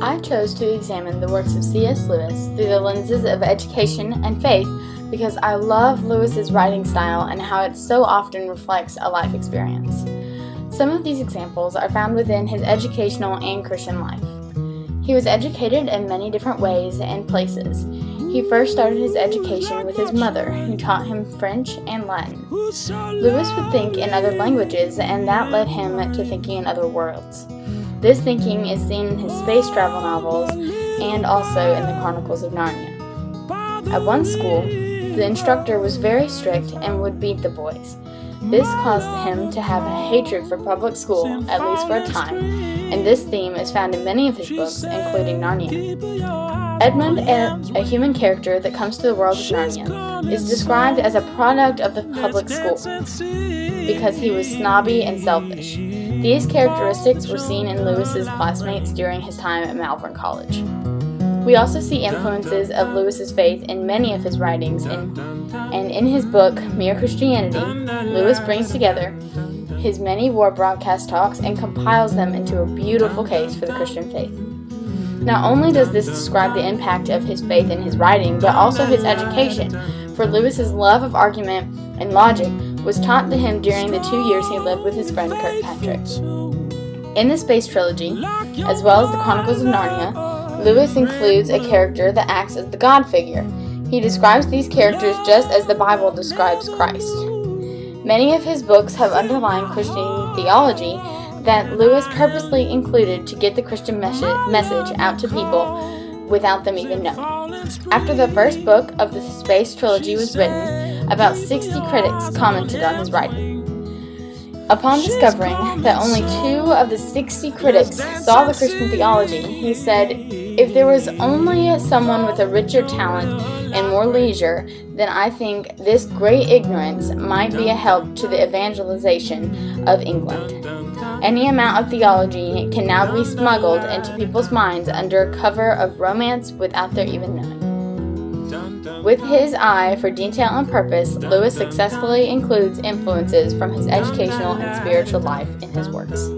I chose to examine the works of C.S. Lewis through the lenses of education and faith because I love Lewis's writing style and how it so often reflects a life experience. Some of these examples are found within his educational and Christian life. He was educated in many different ways and places. He first started his education with his mother, who taught him French and Latin. Lewis would think in other languages, and that led him to thinking in other worlds. This thinking is seen in his space travel novels and also in the Chronicles of Narnia. At one school, the instructor was very strict and would beat the boys. This caused him to have a hatred for public school, at least for a time, and this theme is found in many of his books, including Narnia. Edmund, a human character that comes to the world of Narnia, is described as a product of the public school because he was snobby and selfish. These characteristics were seen in Lewis's classmates during his time at Malvern College. We also see influences of Lewis's faith in many of his writings, and in his book, Mere Christianity, Lewis brings together his many war broadcast talks and compiles them into a beautiful case for the Christian faith. Not only does this describe the impact of his faith in his writing, but also his education, for Lewis's love of argument and logic was taught to him during the 2 years he lived with his friend Kirkpatrick. In the Space Trilogy, as well as the Chronicles of Narnia, Lewis includes a character that acts as the God figure. He describes these characters just as the Bible describes Christ. Many of his books have underlying Christian theology that Lewis purposely included to get the Christian message out to people without them even knowing. After the first book of the Space Trilogy was written, about 60 critics commented on his writing. Upon discovering that only 2 of the 60 critics saw the Christian theology, he said, "If there was only someone with a richer talent and more leisure, then I think this great ignorance might be a help to the evangelization of England. Any amount of theology can now be smuggled into people's minds under cover of romance without their even knowing." With his eye for detail and purpose, Lewis successfully includes influences from his educational and spiritual life in his works.